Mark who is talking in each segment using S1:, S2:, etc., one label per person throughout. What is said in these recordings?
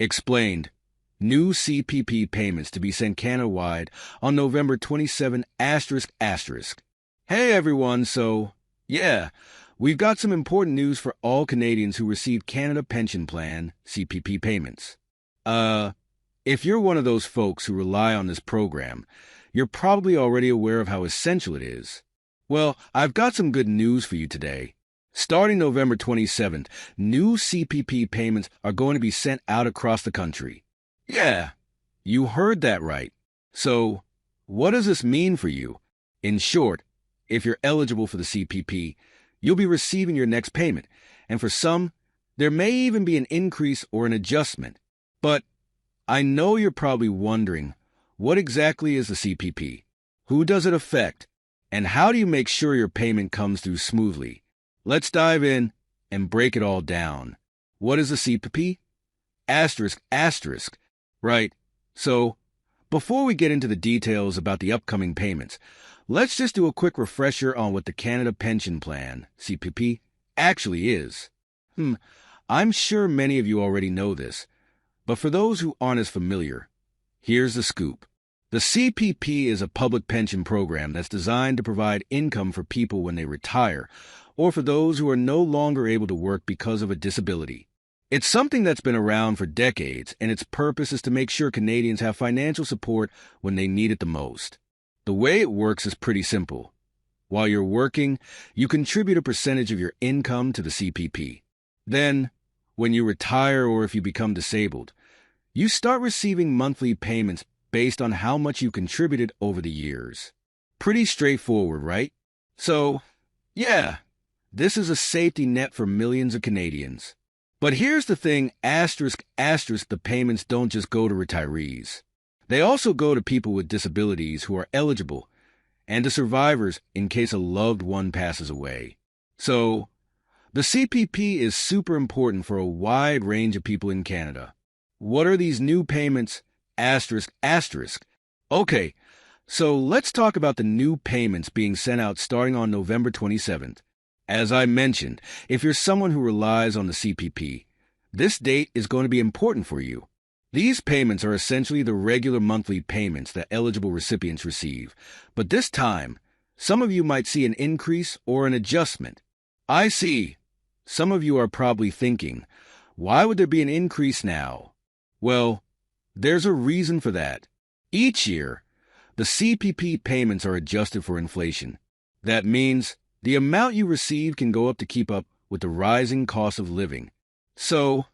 S1: Explained. New CPP payments to be sent Canada-wide on November 27 ***. Hey everyone, we've got some important news for all Canadians who receive Canada Pension Plan CPP payments. If you're one of those folks who rely on this program, you're probably already aware of how essential it is. Well, I've got some good news for you today. Starting November 27th, new CPP payments are going to be sent out across the country. Yeah, you heard that right. So, what does this mean for you? In short, if you're eligible for the CPP, you'll be receiving your next payment, and for some, there may even be an increase or an adjustment. But I know you're probably wondering, what exactly is the CPP? Who does it affect? And how do you make sure your payment comes through smoothly? Let's dive in and break it all down. What is the CPP? ***. Right. So, before we get into the details about the upcoming payments, let's just do a quick refresher on what the Canada Pension Plan, CPP, actually is. I'm sure many of you already know this, but for those who aren't as familiar, here's the scoop. The CPP is a public pension program that's designed to provide income for people when they retire, or for those who are no longer able to work because of a disability. It's something that's been around for decades, and its purpose is to make sure Canadians have financial support when they need it the most. The way it works is pretty simple. While you're working, you contribute a percentage of your income to the CPP. Then, when you retire or if you become disabled, you start receiving monthly payments based on how much you contributed over the years. Pretty straightforward, right? So, this is a safety net for millions of Canadians. But here's the thing, ***, the payments don't just go to retirees. They also go to people with disabilities who are eligible, and to survivors in case a loved one passes away. So, the CPP is super important for a wide range of people in Canada. What are these new payments, ***? Okay, so let's talk about the new payments being sent out starting on November 27th. As I mentioned, if you're someone who relies on the CPP, this date is going to be important for you. These payments are essentially the regular monthly payments that eligible recipients receive, but this time, some of you might see an increase or an adjustment. I see. Some of you are probably thinking, why would there be an increase now? Well, there's a reason for that. Each year, the CPP payments are adjusted for inflation. That means the amount you receive can go up to keep up with the rising cost of living. So,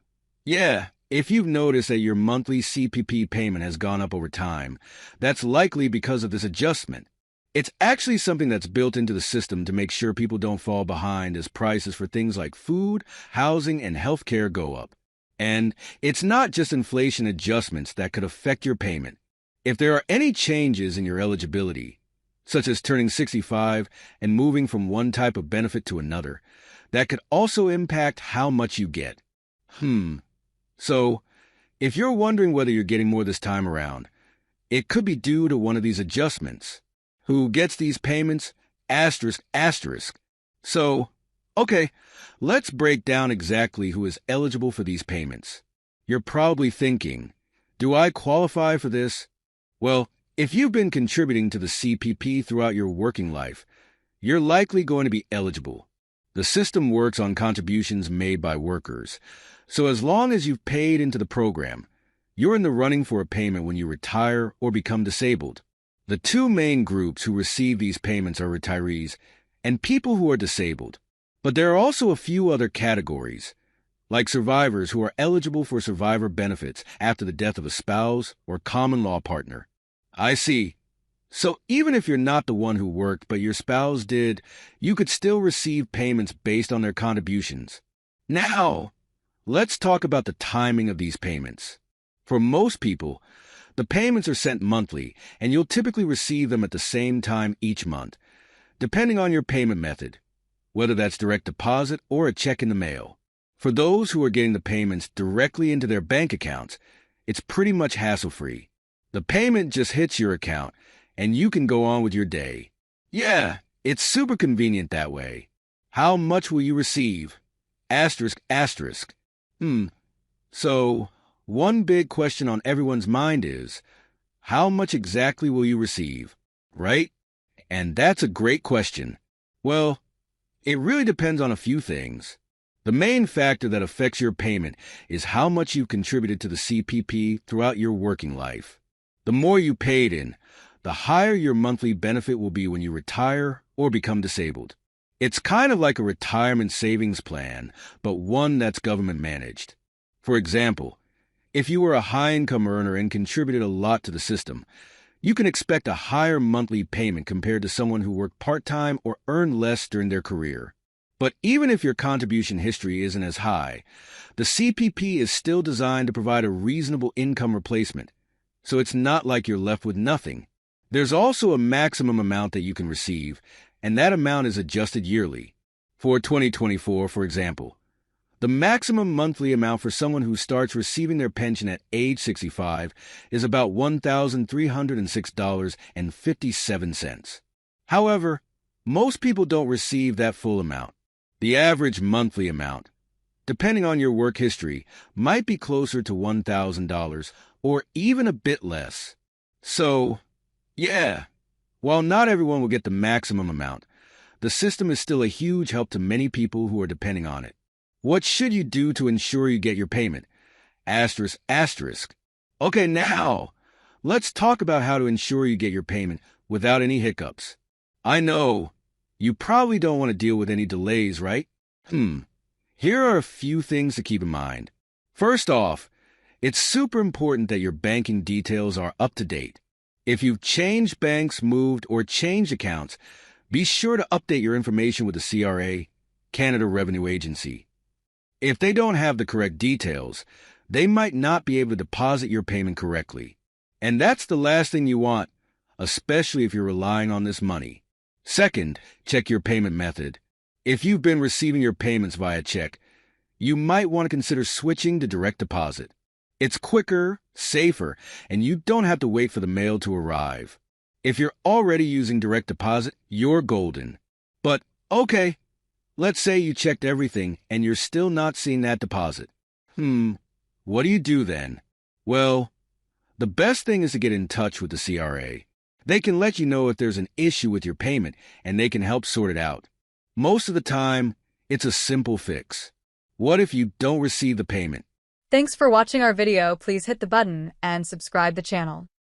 S1: if you've noticed that your monthly CPP payment has gone up over time, that's likely because of this adjustment. It's actually something that's built into the system to make sure people don't fall behind as prices for things like food, housing, and healthcare go up. And it's not just inflation adjustments that could affect your payment. If there are any changes in your eligibility, such as turning 65 and moving from one type of benefit to another, that could also impact how much you get. So, if you're wondering whether you're getting more this time around, it could be due to one of these adjustments. Who gets these payments? ***. So, okay, let's break down exactly who is eligible for these payments. You're probably thinking, do I qualify for this? Well, if you've been contributing to the CPP throughout your working life, you're likely going to be eligible. The system works on contributions made by workers, so as long as you've paid into the program, you're in the running for a payment when you retire or become disabled. The two main groups who receive these payments are retirees and people who are disabled. But there are also a few other categories, like survivors who are eligible for survivor benefits after the death of a spouse or common law partner. I see. So even if you're not the one who worked but your spouse did, you could still receive payments based on their contributions. Now, let's talk about the timing of these payments. For most people, the payments are sent monthly, and you'll typically receive them at the same time each month, depending on your payment method, whether that's direct deposit or a check in the mail. For those who are getting the payments directly into their bank accounts, it's pretty much hassle-free. The payment just hits your account, and you can go on with your day. Yeah, it's super convenient that way. How much will you receive? ***. So, one big question on everyone's mind is, how much exactly will you receive, right? And that's a great question. Well, it really depends on a few things. The main factor that affects your payment is how much you contributed to the CPP throughout your working life. The more you paid in, the higher your monthly benefit will be when you retire or become disabled. It's kind of like a retirement savings plan, but one that's government managed. For example, if you were a high-income earner and contributed a lot to the system, you can expect a higher monthly payment compared to someone who worked part-time or earned less during their career. But even if your contribution history isn't as high, the CPP is still designed to provide a reasonable income replacement, so it's not like you're left with nothing. There's also a maximum amount that you can receive, and that amount is adjusted yearly. For 2024, for example, the maximum monthly amount for someone who starts receiving their pension at age 65 is about $1,306.57. However, most people don't receive that full amount. The average monthly amount, depending on your work history, might be closer to $1,000 or even a bit less. So, yeah, while not everyone will get the maximum amount, the system is still a huge help to many people who are depending on it. What should you do to ensure you get your payment? Asterisk, asterisk. Okay, now, let's talk about how to ensure you get your payment without any hiccups. I know, you probably don't want to deal with any delays, right? Here are a few things to keep in mind. First off, it's super important that your banking details are up to date. If you've changed banks, moved, or changed accounts, be sure to update your information with the CRA, Canada Revenue Agency. If they don't have the correct details, they might not be able to deposit your payment correctly. And that's the last thing you want, especially if you're relying on this money. Second, check your payment method. If you've been receiving your payments via check, you might want to consider switching to direct deposit. It's quicker, safer, and you don't have to wait for the mail to arrive. If you're already using direct deposit, you're golden. But, okay, let's say you checked everything and you're still not seeing that deposit. What do you do then? Well, the best thing is to get in touch with the CRA. They can let you know if there's an issue with your payment, and they can help sort it out. Most of the time, it's a simple fix. What if you don't receive the payment?
S2: Thanks for watching our video. Please hit the button and subscribe the channel.